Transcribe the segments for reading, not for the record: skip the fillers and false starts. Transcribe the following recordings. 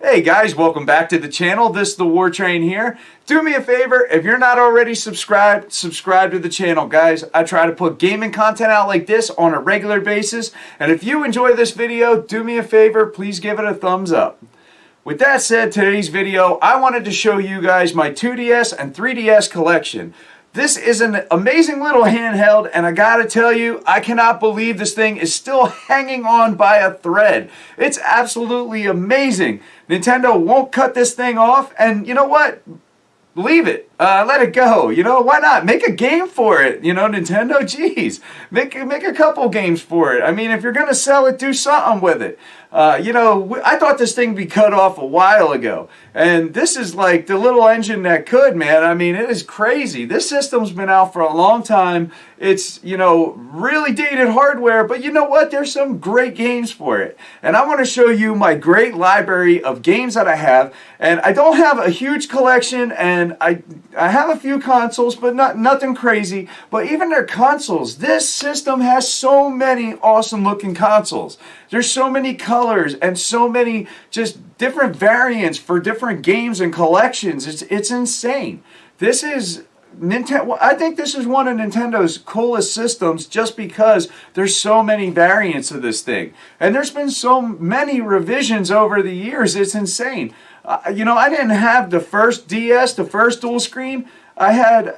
Hey guys, welcome back to the channel. This is the War Train here. Do me a favor, if you're not already subscribed, subscribe to the channel, guys. I try to put gaming content out like this on a regular basis. And if you enjoy this video, do me a favor, please give it a thumbs up. With that said, today's video, I wanted to show you guys my 2DS and 3DS collection. This is an amazing little handheld, and I gotta tell you, I cannot believe this thing is still hanging on by a thread. It's absolutely amazing. Nintendo won't cut this thing off, and you know what? Leave it. Let it go. You know, why not? Make a game for it. You know, Nintendo, geez. Make a couple games for it. I mean, if you're going to sell it, do something with it. You know, I thought this thing would be cut off a while ago. And this is like the little engine that could, man. I mean, it is crazy. This system's been out for a long time. It's, you know, really dated hardware. But you know what? There's some great games for it. And I want to show you my great library of games that I have. And I don't have a huge collection. And I have a few consoles, but nothing crazy. But even their consoles, this system has so many awesome looking consoles. There's so many colors and so many just different variants for different games and collections. It's insane. This is Nintendo. I think this is one of Nintendo's coolest systems just because there's so many variants of this thing. And there's been so many revisions over the years. It's insane. You know, I didn't have the first DS, the first dual screen. I had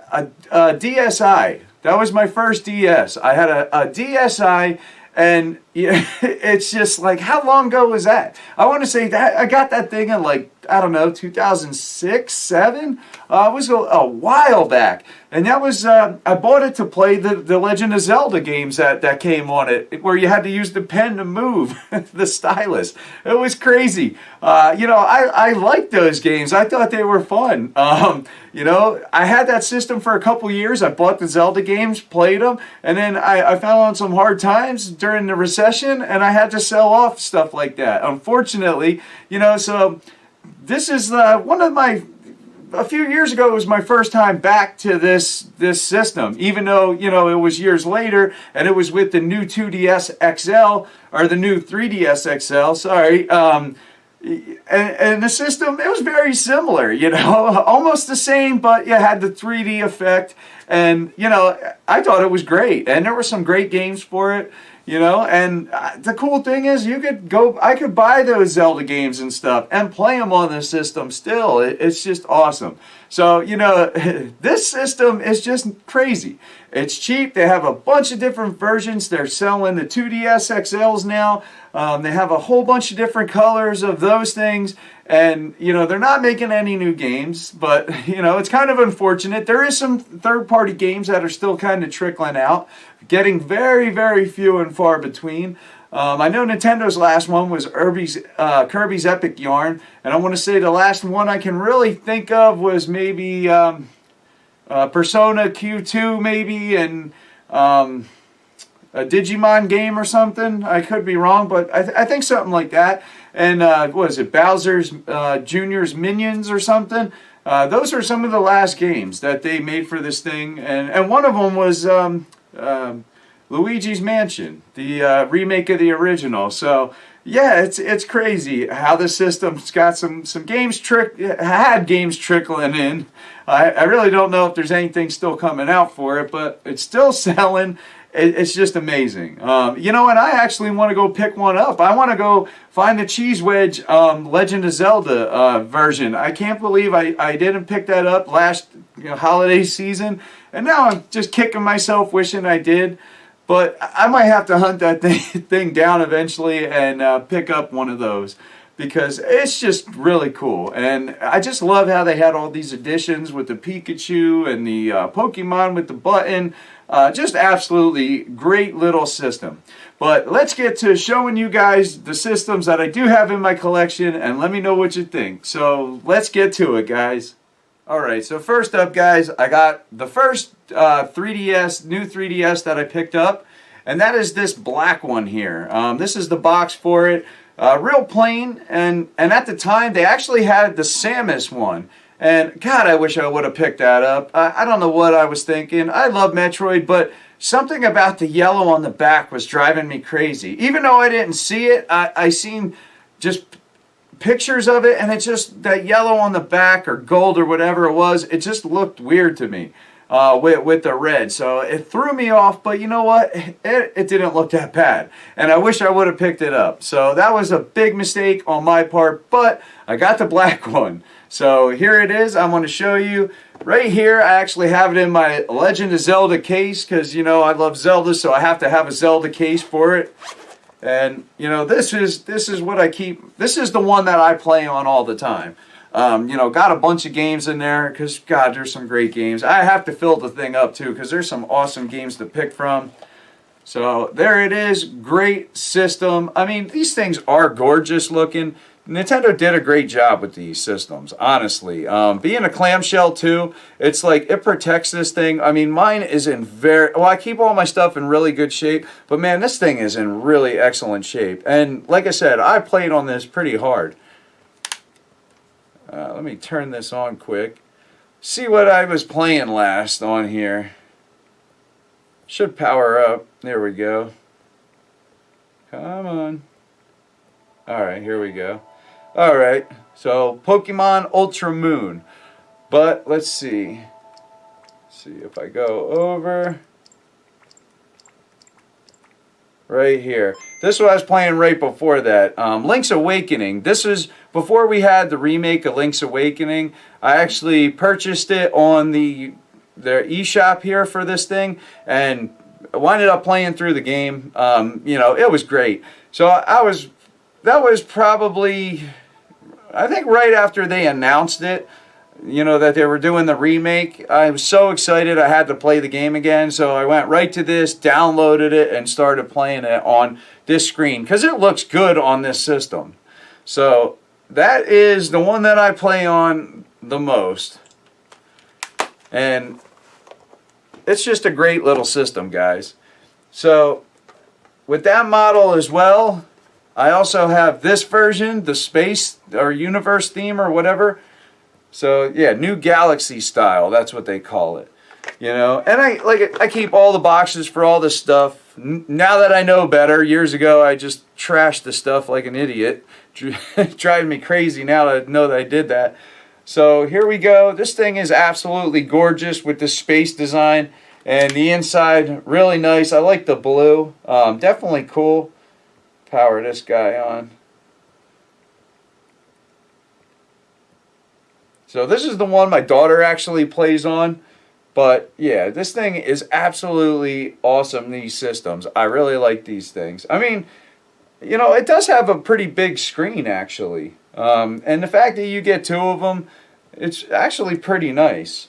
a DSi. That was my first DS. I had a DSi. And yeah, it's just like, how long ago was that? I want to say that I got that thing in like, I don't know, 2006, 7? It was a while back. And that was, I bought it to play the Legend of Zelda games that came on it, where you had to use the pen to move, the stylus. It was crazy. You know, I liked those games. I thought they were fun. You know, I had that system for a couple years. I bought the Zelda games, played them, and then I fell on some hard times during the recession, and I had to sell off stuff like that. Unfortunately, you know, so this is one of my... A few years ago, it was my first time back to this system, even though, you know, it was years later, and it was with the new 2DS XL, or the new 3DS XL, sorry, and the system, it was very similar, you know, almost the same, but you had the 3D effect, and, you know, I thought it was great, and there were some great games for it. You know, and the cool thing is I could buy those Zelda games and stuff and play them on the system still. It's just awesome. So, you know, this system is just crazy. It's cheap. They have a bunch of different versions. They're selling the 2DS XLs now. They have a whole bunch of different colors of those things. And, you know, they're not making any new games, but, you know, it's kind of unfortunate. There is some third-party games that are still kind of trickling out, getting very, very few and far between. I know Nintendo's last one was Kirby's Epic Yarn, and I want to say the last one I can really think of was maybe Persona Q2 maybe, and a Digimon game or something. I could be wrong, but I think something like that. And what is it, Bowser's Jr.'s Minions or something? Those are some of the last games that they made for this thing, and one of them was Luigis Mansion, the remake of the original. So yeah, it's crazy how the system's got some games had games trickling in. I really don't know if there's anything still coming out for it, but it's still selling. It's just amazing. You know, and I actually want to go pick one up. I want to go find the Cheese Wedge Legend of Zelda version. I can't believe I didn't pick that up last holiday season. And now I'm just kicking myself wishing I did. But I might have to hunt that thing down eventually and pick up one of those. Because it's just really cool. And I just love how they had all these additions with the Pikachu and the Pokemon with the button. Just absolutely great little system. But let's get to showing you guys the systems that I do have in my collection, and let me know what you think. So let's get to it, guys. Alright, so first up, guys, I got the first new 3DS that I picked up, and that is this black one here. This is the box for it. Real plain, and at the time they actually had the Samus one. And God, I wish I would have picked that up. I don't know what I was thinking. I love Metroid, but something about the yellow on the back was driving me crazy. Even though I didn't see it, I seen just pictures of it, and it just, that yellow on the back or gold or whatever it was, it just looked weird to me with the red. So it threw me off, but you know what? It didn't look that bad. And I wish I would have picked it up. So that was a big mistake on my part, but I got the black one. So here it is. I'm going to show you right here. I actually have it in my Legend of Zelda case because, you know, I love Zelda, so I have to have a Zelda case for it. And, you know, this is what I keep. This is the one that I play on all the time. You know, got a bunch of games in there because, God, there's some great games. I have to fill the thing up, too, because there's some awesome games to pick from. So there it is. Great system. I mean, these things are gorgeous looking. Nintendo did a great job with these systems, honestly. Being a clamshell, too, it's like it protects this thing. I mean, mine is in well, I keep all my stuff in really good shape, but man, this thing is in really excellent shape. And like I said, I played on this pretty hard. Let me turn this on quick. See what I was playing last on here. Should power up. There we go. Come on. Alright, here we go. Alright, so Pokemon Ultra Moon. But let's see. See if I go over. Right here. This is what I was playing right before that. Link's Awakening. This is before we had the remake of Link's Awakening. I actually purchased it on the eShop here for this thing. And I winded up playing through the game. You know, it was great. So that was probably, I think, right after they announced it, you know, that they were doing the remake. I was so excited I had to play the game again, so I went right to this, downloaded it, and started playing it on this screen, because it looks good on this system. So that is the one that I play on the most. And it's just a great little system, guys. So with that model as well, I also have this version, the space or universe theme or whatever. So yeah, New Galaxy style, that's what they call it. You know, and I keep all the boxes for all this stuff. Now that I know better, years ago I just trashed the stuff like an idiot. Driving me crazy now that I know that I did that. So here we go. This thing is absolutely gorgeous with the space design, and the inside really nice. I like the blue. Definitely cool. Power this guy on. So this is the one my daughter actually plays on. But yeah, this thing is absolutely awesome, these systems. I really like these things. I mean, you know, it does have a pretty big screen actually. And the fact that you get two of them, it's actually pretty nice.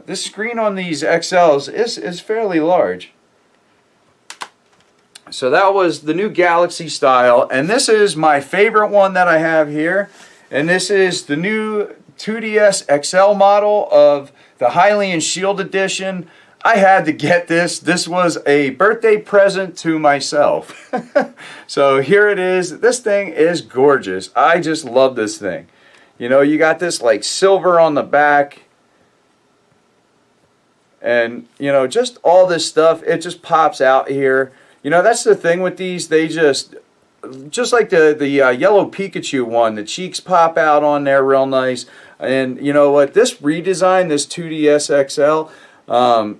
This screen on these XLs is fairly large. So that was the New Galaxy style, and this is my favorite one that I have here, and this is the new 2DS XL model of the Hylian Shield Edition. I had to get this. This was a birthday present to myself. So here it is. This thing is gorgeous. I just love this thing. You know, you got this like silver on the back, and you know, just all this stuff, it just pops out here. You know, that's the thing with these. They just like the yellow Pikachu one, the cheeks pop out on there real nice. And you know what? This redesign, this 2DS XL,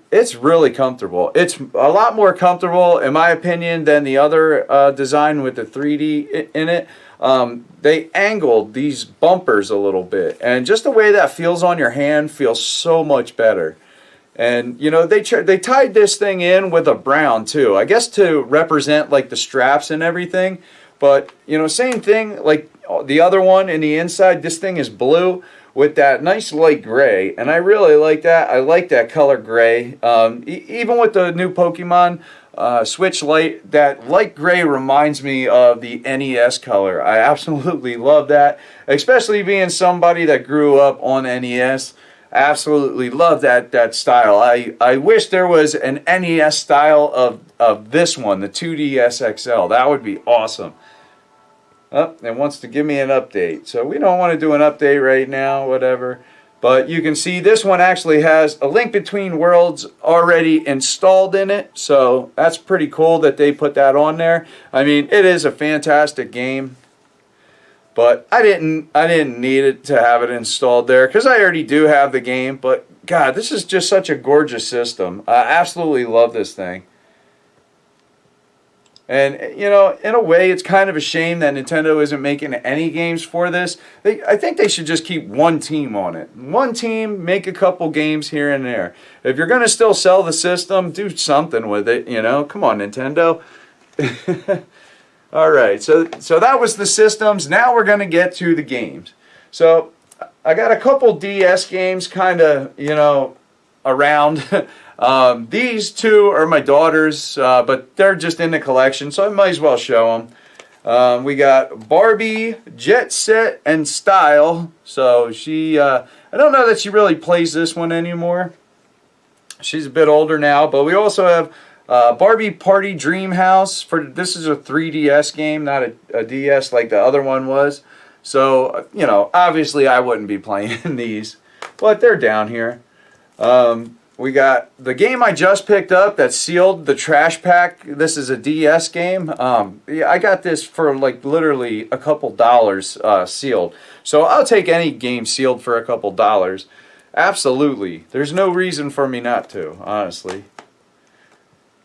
it's really comfortable. It's a lot more comfortable, in my opinion, than the other design with the 3D in it. They angled these bumpers a little bit, and just the way that feels on your hand feels so much better. And you know, they tied this thing in with a brown too, I guess to represent like the straps and everything. But you know, same thing like the other one in the inside. This thing is blue with that nice light gray, and I really like that. I like that color gray. Even with the new Pokemon Switch Lite, that light gray reminds me of the NES color. I absolutely love that, especially being somebody that grew up on NES. Absolutely love that style. I wish there was an NES style of this one, the 2DS XL. That would be awesome. Oh, it wants to give me an update. So we don't want to do an update right now, whatever. But you can see this one actually has a Link Between Worlds already installed in it. So that's pretty cool that they put that on there. I mean, it is a fantastic game. But I didn't need it to have it installed there because I already do have the game. But God, this is just such a gorgeous system. I absolutely love this thing. And, you know, in a way, it's kind of a shame that Nintendo isn't making any games for this. I think they should just keep one team on it. One team, make a couple games here and there. If you're going to still sell the system, do something with it, you know. Come on, Nintendo. All right, so that was the systems. Now we're going to get to the games. So I got a couple DS games kind of, you know, around. These two are my daughter's, but they're just in the collection, so I might as well show them. We got Barbie Jet Set and Style. So she, I don't know that she really plays this one anymore. She's a bit older now, but we also have Barbie Party Dream House. This is a 3DS game, not a DS like the other one was. So, you know, obviously I wouldn't be playing these, but they're down here. We got the game I just picked up that's sealed, the Trash Pack. This is a DS game. Yeah, I got this for like literally a couple dollars sealed. So I'll take any game sealed for a couple dollars. Absolutely. There's no reason for me not to, honestly.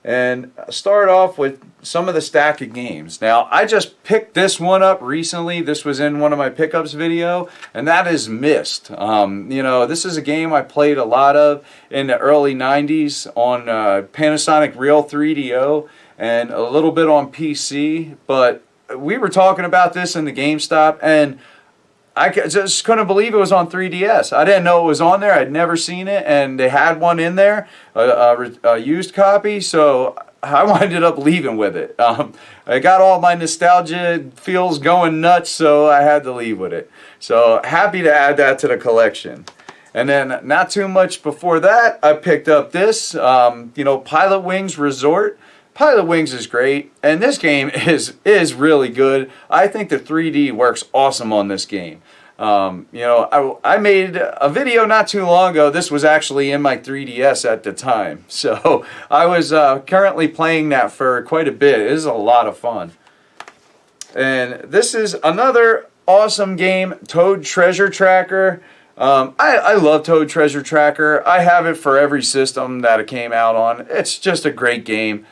And start off with some of the stack of games. Now, I just picked this one up recently. This was in one of my pickups video, and that is Myst. You know, this is a game I played a lot of in the early 90s on Panasonic Real 3DO and a little bit on PC. But we were talking about this in the GameStop, and I just couldn't believe it was on 3DS. I didn't know it was on there. I'd never seen it, and they had one in there, a used copy, so I ended up leaving with it. I got all my nostalgia feels going nuts, so I had to leave with it. So happy to add that to the collection. And then not too much before that, I picked up this, you know, Pilotwings Resort. Pilotwings is great, and this game is really good. I think the 3D works awesome on this game. You know, I made a video not too long ago. This was actually in my 3DS at the time. So I was currently playing that for quite a bit. It is a lot of fun. And this is another awesome game, Toad Treasure Tracker. I love Toad Treasure Tracker. I have it for every system that it came out on. It's just a great game.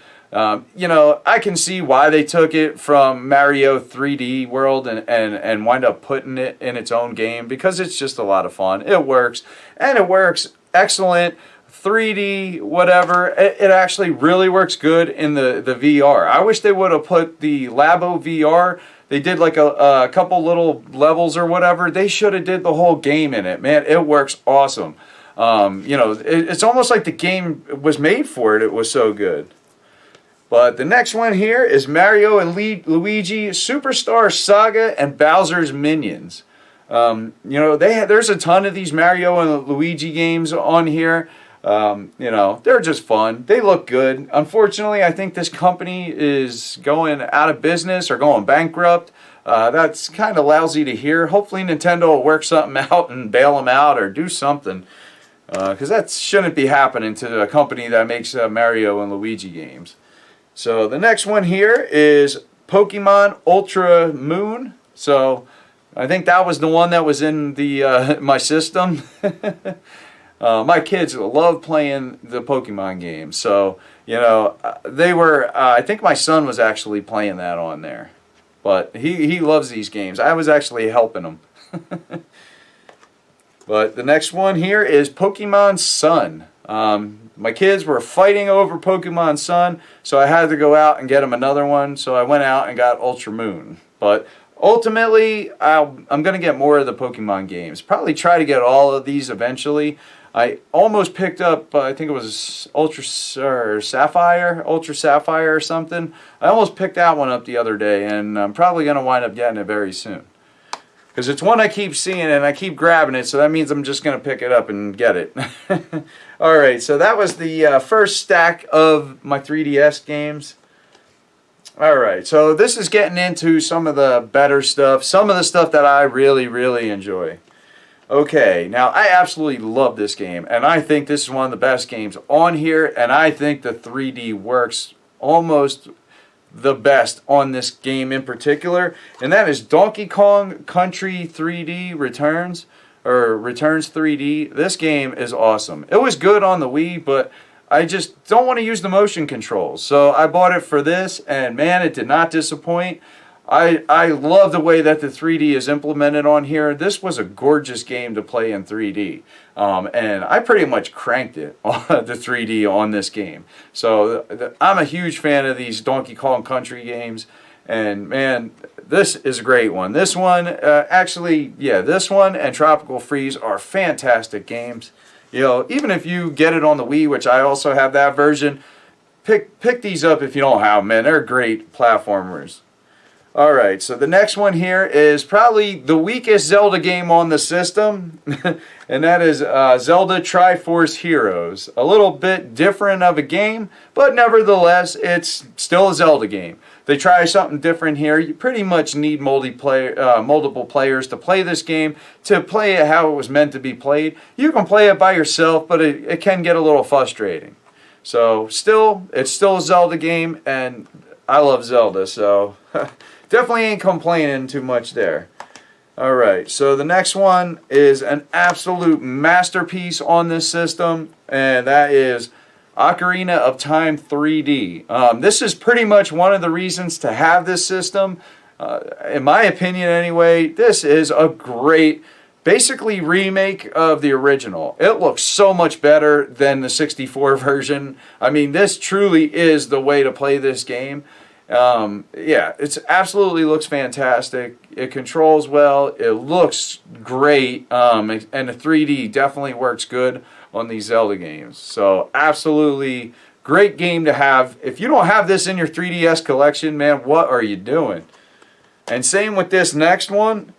You know, I can see why they took it from Mario 3D World and wind up putting it in its own game, because it's just a lot of fun. It works, and it works excellent. 3D, whatever, it actually really works good in the VR. I wish they would have put the Labo VR. They did like a couple little levels or whatever. They should have did the whole game in it. Man, it works awesome. You know, it's almost like the game was made for it. It was so good. But the next one here is Mario and Luigi Superstar Saga and Bowser's Minions. You know, there's a ton of these Mario and Luigi games on here. You know, they're just fun. They look good. Unfortunately, I think this company is going out of business or going bankrupt. That's kind of lousy to hear. Hopefully Nintendo will work something out and bail them out or do something. Because that shouldn't be happening to a company that makes Mario and Luigi games. So the next one here is Pokemon Ultra Moon. So I think that was the one that was in the my system. My kids love playing the Pokemon games. So, you know, they were, I think my son was actually playing that on there. But he loves these games. I was actually helping him. But the next one here is Pokemon Sun. My kids were fighting over Pokemon Sun, so I had to go out and get them another one. So I went out and got Ultra Moon. But ultimately, I'm going to get more of the Pokemon games. Probably try to get all of these eventually. I almost picked up, I think it was Ultra Sapphire or something. I almost picked that one up the other day, and I'm probably going to wind up getting it very soon. Because it's one I keep seeing and I keep grabbing it, so that means I'm just going to pick it up and get it. Alright, so that was the first stack of my 3DS games. Alright, so this is getting into some of the better stuff, some of the stuff that I really, really enjoy. Okay, now I absolutely love this game, and I think this is one of the best games on here, and I think the 3D works almost the best on this game in particular, and that is Donkey Kong Country 3D Returns, or Returns 3D. This game is awesome. It was good on the Wii, but I just don't want to use the motion controls. So I bought it for this, and man, it did not disappoint. I love the way that the 3D is implemented on here. This was a gorgeous game to play in 3D. And I pretty much cranked it, the 3D on this game. So I'm a huge fan of these Donkey Kong Country games. And man, this is a great one. This one, this one and Tropical Freeze are fantastic games. You know, even if you get it on the Wii, which I also have that version, pick these up if you don't have them, man. They're great platformers. Alright, so the next one here is probably the weakest Zelda game on the system, and that is Zelda Triforce Heroes. A little bit different of a game, but nevertheless, it's still a Zelda game. They try something different here. You pretty much need multiple players to play this game, to play it how it was meant to be played. You can play it by yourself, but it can get a little frustrating. So, it's still a Zelda game, and I love Zelda, so definitely ain't complaining too much there. Alright, so the next one is an absolute masterpiece on this system, and that is Ocarina of Time 3D. This is pretty much one of the reasons to have this system. In my opinion anyway, this is a great, basically remake of the original. It looks so much better than the 64 version. I mean, this truly is the way to play this game. Yeah, it absolutely looks fantastic. It controls well. It looks great. And the 3D definitely works good on these Zelda games. So, absolutely great game to have. If you don't have this in your 3DS collection, man, what are you doing? And same with this next one,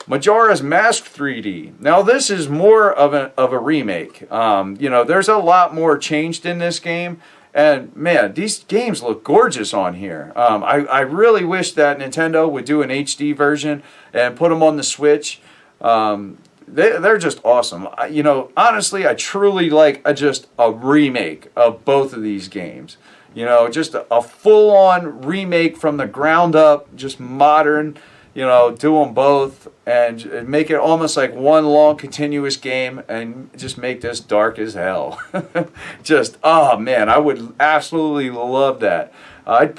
Majora's Mask 3D. Now, this is more of a remake. You know, there's a lot more changed in this game. And man, these games look gorgeous on here. I really wish that Nintendo would do an HD version and put them on the Switch. They're just awesome. You know, honestly, I truly like just a remake of both of these games. You know, just a full-on remake from the ground up, just modern. You know, do them both and make it almost like one long continuous game and just make this dark as hell. Just, oh man, I would absolutely love that. I'd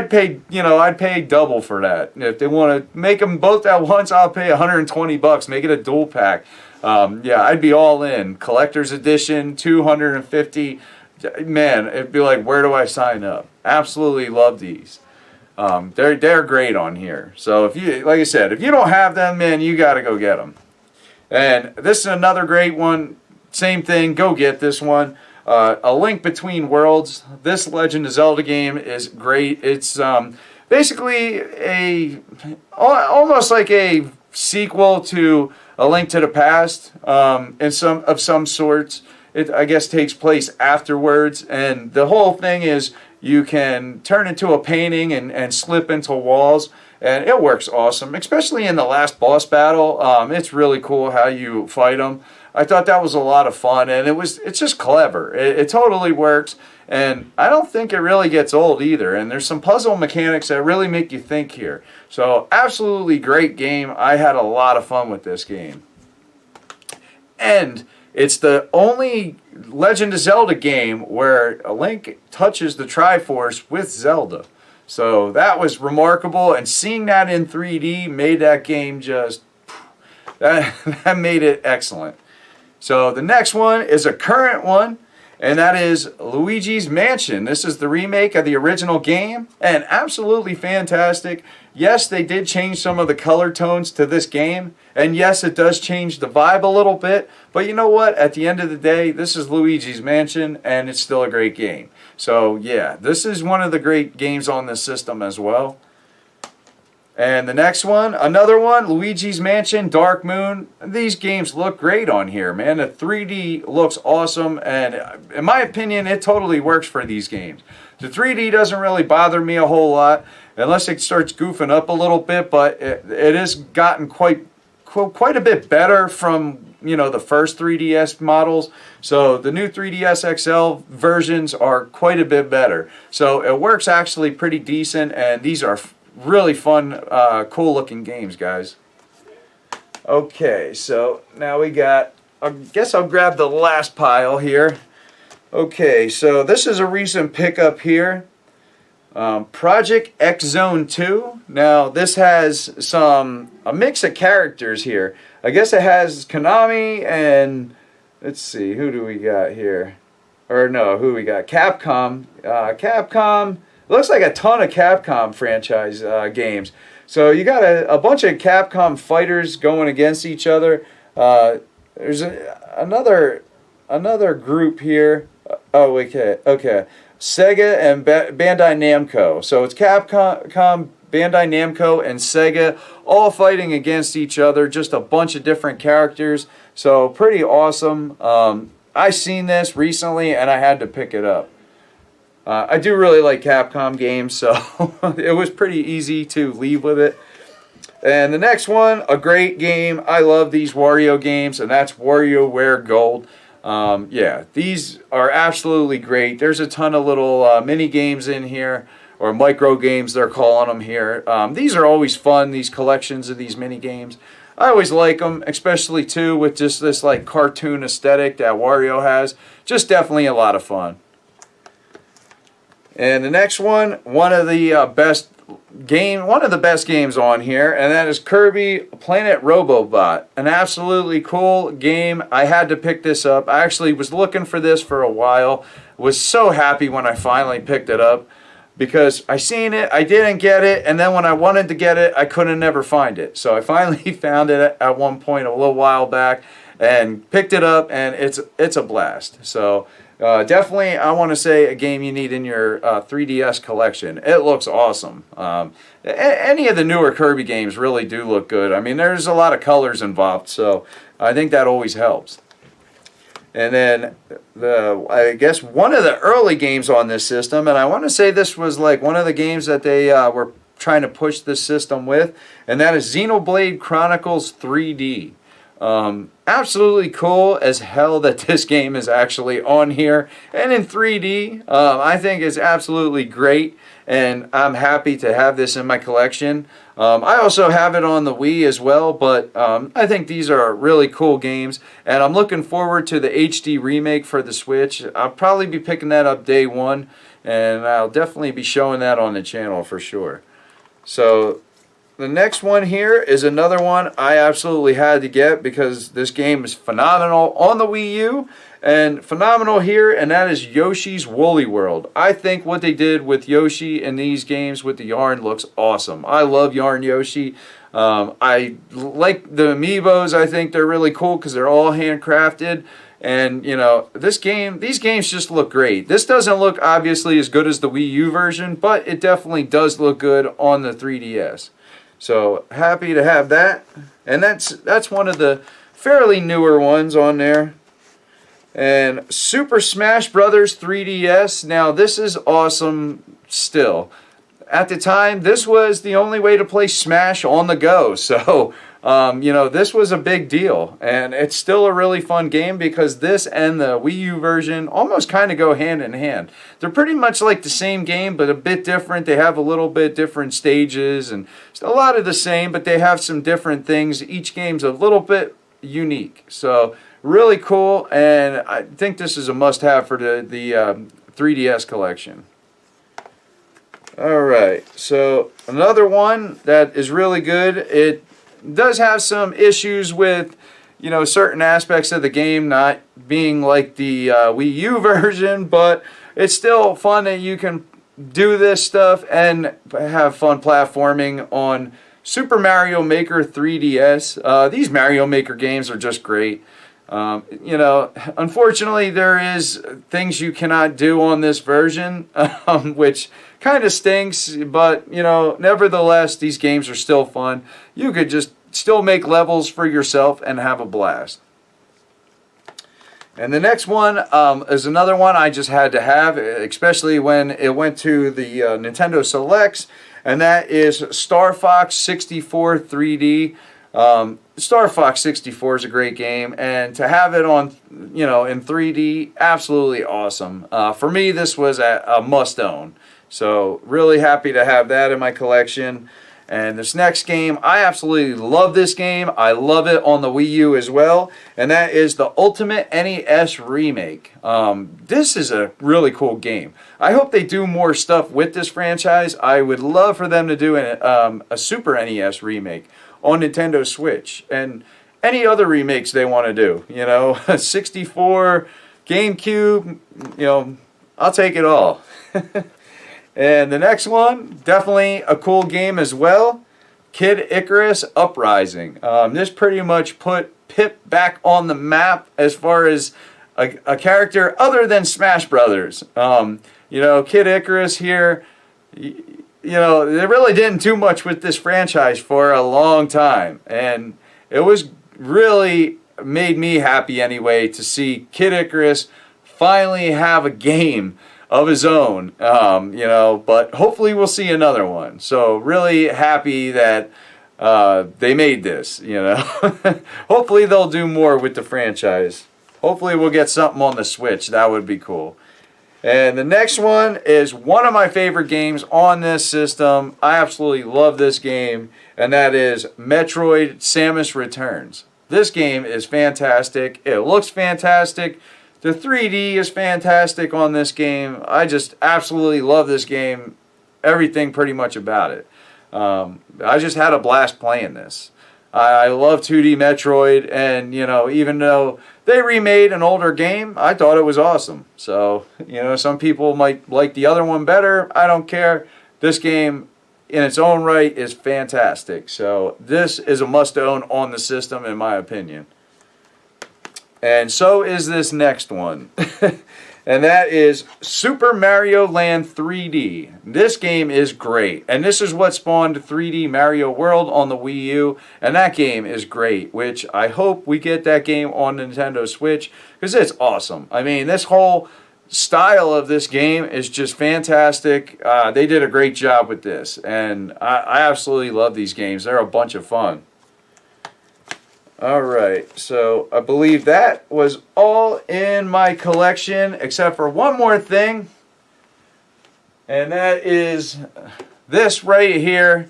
pay double for that. If they want to make them both at once, I'll pay $120. Make it a dual pack. Yeah, I'd be all in. Collector's edition, $250. Man, it'd be like, where do I sign up? Absolutely love these. They're great on here. So if you, like I said, if you don't have them, man, you got to go get them. And this is another great one. Same thing. Go get this one. A Link Between Worlds. This Legend of Zelda game is great. It's basically almost like a sequel to A Link to the Past, in some sorts. It, I guess, takes place afterwards, and the whole thing is you can turn into a painting and slip into walls, and it works awesome, especially in the last boss battle. It's really cool how you fight them. I thought that was a lot of fun, and it's just clever. It totally works, and I don't think it really gets old either, and there's some puzzle mechanics that really make you think here. So, absolutely great game. I had a lot of fun with this game. And it's the only Legend of Zelda game where a Link touches the Triforce with Zelda. So that was remarkable, and seeing that in 3D made that game just, that made it excellent. So the next one is a current one, and that is Luigi's Mansion. This is the remake of the original game, and absolutely fantastic. Yes, they did change some of the color tones to this game, and yes, it does change the vibe a little bit, but you know what? At the end of the day, this is Luigi's Mansion, and it's still a great game. So yeah, this is one of the great games on this system as well. And the next one, another one, Luigi's Mansion, Dark Moon. These games look great on here, man. The 3D looks awesome, and in my opinion, it totally works for these games. The 3D doesn't really bother me a whole lot, unless it starts goofing up a little bit, but it has gotten quite a bit better from the first 3DS models. So the new 3DS XL versions are quite a bit better. So it works actually pretty decent, and these are really fun, cool looking games, guys. Okay, so now we got, I guess I'll grab the last pile here. Okay, so this is a recent pickup here. Project X Zone 2. Now this has a mix of characters here. I guess it has Konami and, let's see, who do we got here? Or no, who we got? Capcom. Capcom. Looks like a ton of Capcom franchise games. So you got a bunch of Capcom fighters going against each other. There's another group here. Oh, okay. Sega and Bandai Namco. So it's Capcom, Bandai Namco, and Sega all fighting against each other. Just a bunch of different characters. So pretty awesome. I seen this recently and I had to pick it up. I do really like Capcom games, so it was pretty easy to leave with it. And the next one, a great game. I love these Wario games, and that's WarioWare Gold. Yeah, these are absolutely great. There's a ton of little mini games in here, or micro games they're calling them here. These are always fun, these collections of these mini games. I always like them, especially too with just this like cartoon aesthetic that Wario has. Just definitely a lot of fun. And the next one, one of the best games on here, and that is Kirby Planet Robobot. An absolutely cool game. I had to pick this up. I actually was looking for this for a while. Was so happy when I finally picked it up because I seen it, I didn't get it, and then when I wanted to get it, I couldn't never find it. So I finally found it at one point a little while back and picked it up, and it's a blast. So definitely, I want to say a game you need in your 3DS collection. It looks awesome. Any of the newer Kirby games really do look good. I mean, there's a lot of colors involved, so I think that always helps. And then, I guess one of the early games on this system, and I want to say this was like one of the games that they were trying to push this system with, and that is Xenoblade Chronicles 3D. Absolutely cool as hell that this game is actually on here and in 3D. I think it's absolutely great, and I'm happy to have this in my collection. I also have it on the Wii as well, but I think these are really cool games, and I'm looking forward to the HD remake for the Switch. I'll probably be picking that up day one, and I'll definitely be showing that on the channel for sure. So the next one here is another one I absolutely had to get because this game is phenomenal on the Wii U and phenomenal here, and that is Yoshi's Woolly World. I think what they did with Yoshi in these games with the yarn looks awesome. I love Yarn Yoshi. I like the amiibos. I think they're really cool because they're all handcrafted. And, you know, these games just look great. This doesn't look obviously as good as the Wii U version, but it definitely does look good on the 3DS. So happy to have that, and that's one of the fairly newer ones on there. And Super Smash Brothers 3DS. Now this is awesome still. At the time, this was the only way to play Smash on the go. So you know, this was a big deal, and it's still a really fun game because this and the Wii U version almost kind of go hand in hand. They're pretty much like the same game, but a bit different. They have a little bit different stages and a lot of the same, but they have some different things. Each game's a little bit unique. So really cool, and I think this is a must-have for the 3DS collection. Alright, so another one that is really good. It does have some issues with, you know, certain aspects of the game not being like the Wii U version, but it's still fun that you can do this stuff and have fun platforming on Super Mario Maker 3DS. These Mario Maker games are just great. You know, unfortunately there is things you cannot do on this version, which kind of stinks, but you know, nevertheless these games are still fun. You could just still make levels for yourself and have a blast. And the next one is another one I just had to have, especially when it went to the Nintendo Selects, and that is Star Fox 64 3D. Star Fox 64 is a great game, and to have it on, in 3D, absolutely awesome. For me, this was a must-own. So really happy to have that in my collection. And this next game, I absolutely love this game. I love it on the Wii U as well. And that is the Ultimate NES Remake. This is a really cool game. I hope they do more stuff with this franchise. I would love for them to do a Super NES remake on Nintendo Switch. And any other remakes they want to do. 64, GameCube, I'll take it all. And the next one, definitely a cool game as well, Kid Icarus Uprising. This pretty much put Pip back on the map as far as a character other than Smash Brothers. Kid Icarus here, they really didn't do much with this franchise for a long time. And it was really made me happy anyway to see Kid Icarus finally have a game of his own, but hopefully we'll see another one. So really happy that they made this, Hopefully they'll do more with the franchise. Hopefully we'll get something on the Switch. That would be cool. And the next one is one of my favorite games on this system. I absolutely love this game, and that is Metroid Samus Returns. This game is fantastic. It looks fantastic. The 3D is fantastic on this game. I just absolutely love this game. Everything pretty much about it. I just had a blast playing this. I love 2D Metroid, and even though they remade an older game, I thought it was awesome. So, some people might like the other one better. I don't care. This game in its own right is fantastic. So, this is a must-own on the system in my opinion. And so is this next one. And that is Super Mario Land 3D. This game is great. And this is what spawned 3D Mario World on the Wii U. And that game is great, which I hope we get that game on Nintendo Switch, because it's awesome. I mean, this whole style of this game is just fantastic. They did a great job with this. And I absolutely love these games. They're a bunch of fun. Alright, so I believe that was all in my collection except for one more thing, and that is this right here,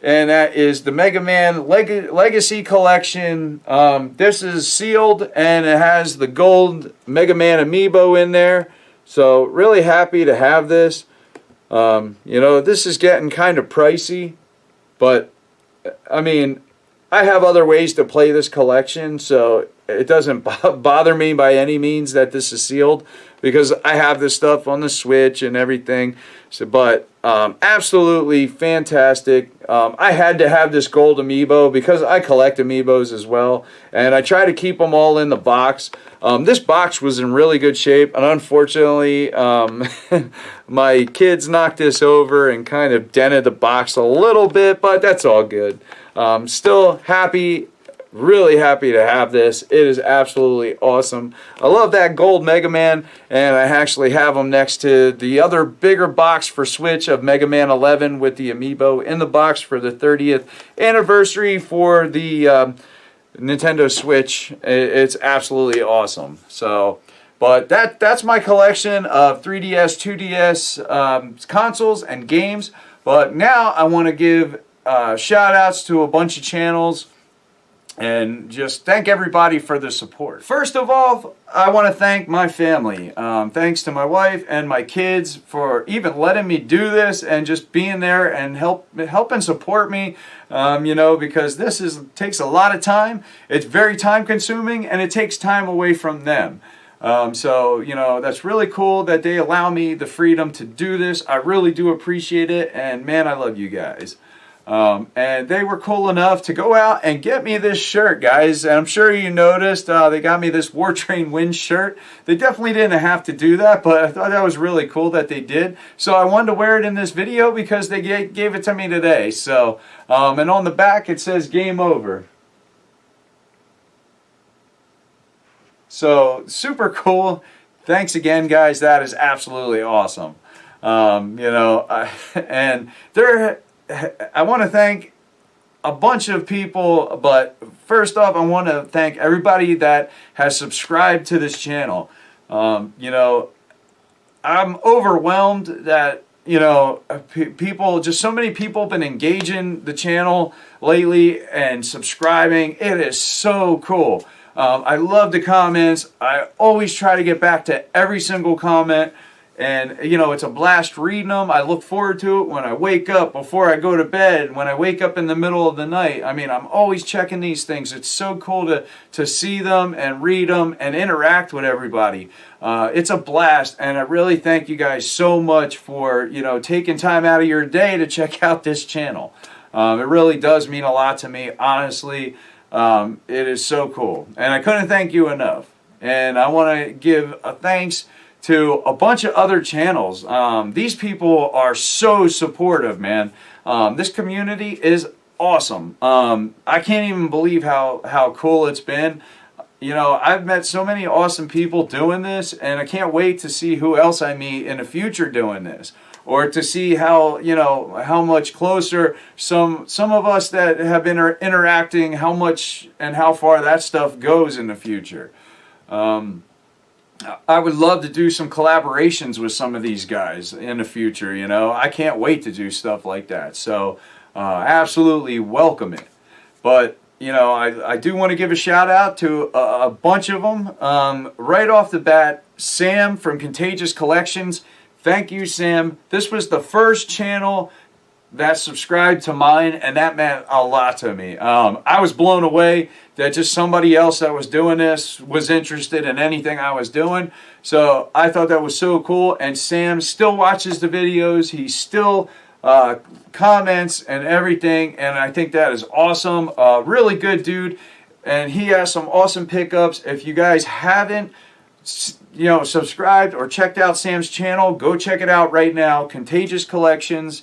and that is the Megaman Legacy Collection. This is sealed and it has the gold Megaman amiibo in there, so really happy to have this. This is getting kind of pricey, but I mean, I have other ways to play this collection, so it doesn't bother me by any means that this is sealed, because I have this stuff on the Switch and everything. So, but absolutely fantastic. I had to have this gold amiibo because I collect amiibos as well, and I try to keep them all in the box. This box was in really good shape, and unfortunately my kids knocked this over and kind of dented the box a little bit, but that's all good. Still happy, really happy to have this. It is absolutely awesome. I love that gold Mega Man, and I actually have them next to the other bigger box for Switch of Mega Man 11 with the amiibo in the box for the 30th anniversary for the Nintendo Switch. It's absolutely awesome. So, but that's my collection of 3DS, 2DS consoles and games. But now I want to give shout outs to a bunch of channels and just thank everybody for the support. First of all, I want to thank my family. Thanks to my wife and my kids for even letting me do this and just being there and helping support me. Because this takes a lot of time. It's very time consuming, and it takes time away from them. That's really cool that they allow me the freedom to do this. I really do appreciate it, and man, I love you guys. And they were cool enough to go out and get me this shirt, guys. And I'm sure you noticed they got me this War Train Win shirt. They definitely didn't have to do that, but I thought that was really cool that they did. So I wanted to wear it in this video because they gave it to me today. So, and on the back it says "Game Over." So super cool. Thanks again, guys. That is absolutely awesome. I want to thank a bunch of people, but first off, I want to thank everybody that has subscribed to this channel. You know, I'm overwhelmed that, you know, people, just so many people have been engaging the channel lately and subscribing. It is so cool. I love the comments. I always try to get back to every single comment. And, you know, it's a blast reading them. I look forward to it when I wake up, before I go to bed, when I wake up in the middle of the night. I mean, I'm always checking these things. It's so cool to see them and read them and interact with everybody. It's a blast, and I really thank you guys so much for, you know, taking time out of your day to check out this channel. It really does mean a lot to me, honestly. It is so cool, and I couldn't thank you enough. And I want to give a thanks to a bunch of other channels. These people are so supportive, man. This community is awesome. I can't even believe how cool it's been. You know, I've met so many awesome people doing this, and I can't wait to see who else I meet in the future doing this, or to see how, you know, how much closer some of us that have been interacting, how much and how far that stuff goes in the future. I would love to do some collaborations with some of these guys in the future, you know. I can't wait to do stuff like that. So, absolutely welcome it. But, you know, I do want to give a shout out to a bunch of them. Right off the bat, Sam from Contagious Collections. Thank you, Sam. This was the first channel that subscribed to mine, and that meant a lot to me. I was blown away that just somebody else that was doing this was interested in anything I was doing. So I thought that was so cool. And Sam still watches the videos. He still comments and everything, and I think that is awesome. Really good dude, and he has some awesome pickups. If you guys haven't, you know, subscribed or checked out Sam's channel, go check it out right now. Contagious Collections.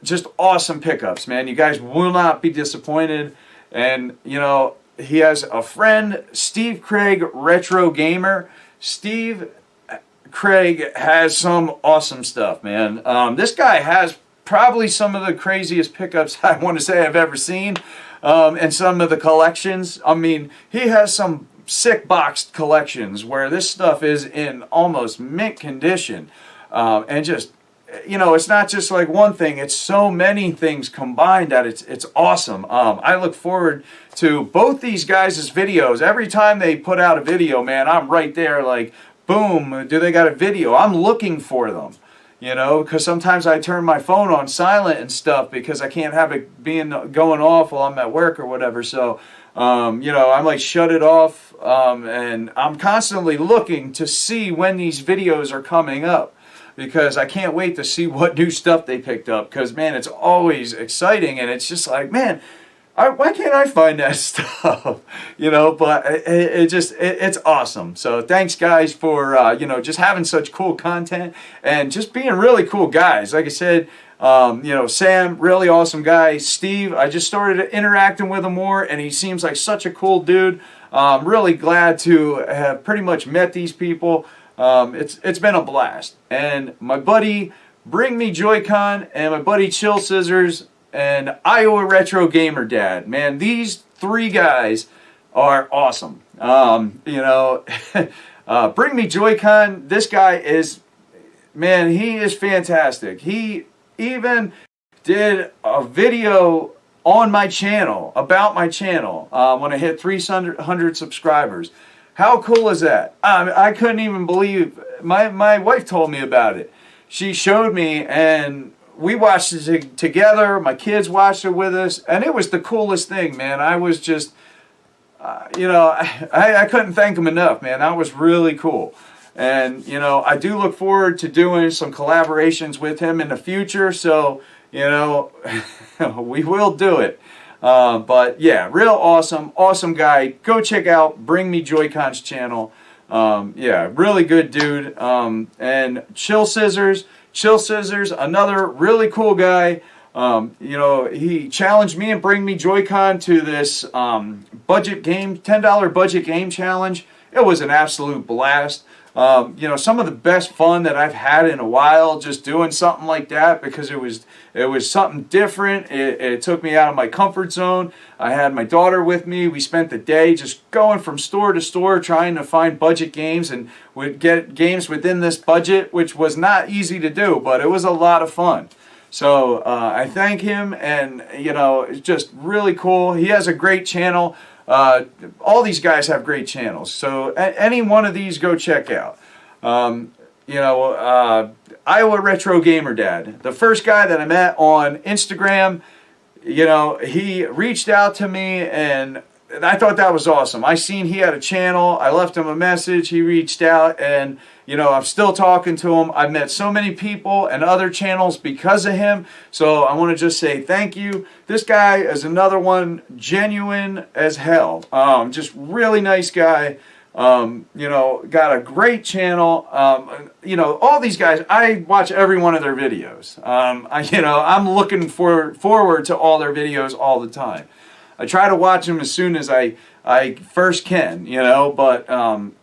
Just awesome pickups, man. You guys will not be disappointed. And, you know, he has a friend, Steve Craig, Retro Gamer. Steve Craig has some awesome stuff, man. This guy has probably some of the craziest pickups I want to say I've ever seen. And some of the collections. I mean, he has some sick boxed collections where this stuff is in almost mint condition. And just, you know, it's not just like one thing, it's so many things combined that it's awesome. I look forward to both these guys' videos. Every time they put out a video, man, I'm right there like, boom, do they got a video? I'm looking for them, you know, because sometimes I turn my phone on silent and stuff because I can't have it going off while I'm at work or whatever. So, you know, I'm like shut it off, and I'm constantly looking to see when these videos are coming up, because I can't wait to see what new stuff they picked up, because, man, it's always exciting, and it's just like, man, why can't I find that stuff? You know, but it's awesome. So thanks, guys, for, you know, just having such cool content and just being really cool guys. Like I said, you know, Sam, really awesome guy. Steve, I just started interacting with him more, and he seems like such a cool dude. I'm really glad to have pretty much met these people. It's been a blast. And my buddy Bring Me Joy-Con and my buddy Chill Scissors and Iowa Retro Gamer Dad. Man, these three guys are awesome. You know, Bring Me Joy-Con, this guy is, man, he is fantastic. He even did a video on my channel, about my channel, when I hit 300 subscribers. How cool is that? I couldn't even believe, my wife told me about it. She showed me, and we watched it together. My kids watched it with us, and it was the coolest thing, man. I was just, you know, I couldn't thank him enough, man. That was really cool. And, you know, I do look forward to doing some collaborations with him in the future, so, you know, we will do it. But yeah, real awesome guy. Go check out Bring Me Joy-Con's channel. Yeah, really good dude. And Chill Scissors, another really cool guy. You know, he challenged me and Bring Me Joy-Con to this budget game, $10 budget game challenge. It was an absolute blast. You know, some of the best fun that I've had in a while just doing something like that, because it was something different. It took me out of my comfort zone. I had my daughter with me. We spent the day just going from store to store trying to find budget games, and would get games within this budget, which was not easy to do, but it was a lot of fun. So I thank him, and you know, it's just really cool. He has a great channel. All these guys have great channels, so any one of these, go check out. You know, Iowa Retro Gamer Dad, the first guy that I met on Instagram, you know, he reached out to me, and I thought that was awesome. I seen he had a channel. I left him a message. He reached out, and you know, I'm still talking to him. I've met so many people and other channels because of him. So I want to just say thank you. This guy is another one, genuine as hell. Just really nice guy. You know, got a great channel. You know, all these guys, I watch every one of their videos. You know, I'm looking forward to all their videos all the time. I try to watch them as soon as I first can, you know, but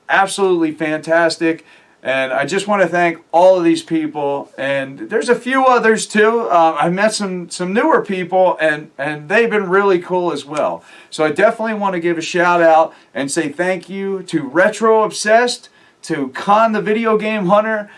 absolutely fantastic. And I just want to thank all of these people, and there's a few others too. I met some newer people, and they've been really cool as well. So I definitely want to give a shout out and say thank you to Retro Obsessed, to Con the Video Game Hunter.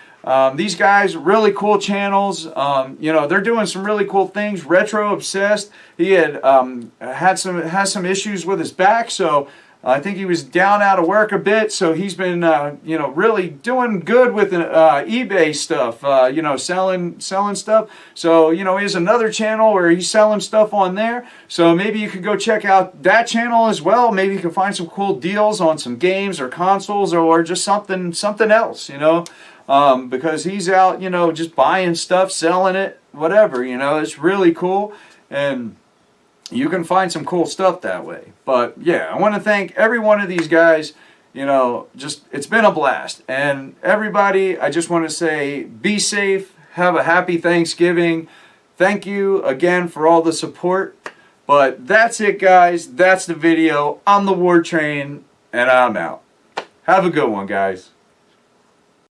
These guys, really cool channels. You know, they're doing some really cool things. Retro Obsessed, he has some issues with his back, so I think he was down out of work a bit, so he's been, you know, really doing good with eBay stuff, you know, selling stuff. So, you know, he has another channel where he's selling stuff on there. So maybe you could go check out that channel as well. Maybe you can find some cool deals on some games or consoles, or just something else, you know, because he's out, you know, just buying stuff, selling it, whatever, you know. It's really cool, and you can find some cool stuff that way. But yeah, I want to thank every one of these guys. You know, just, it's been a blast. And everybody, I just want to say, be safe, have a happy Thanksgiving. Thank you again for all the support. But that's it, guys. That's the video. I'm the War Train, and I'm out. Have a good one, guys.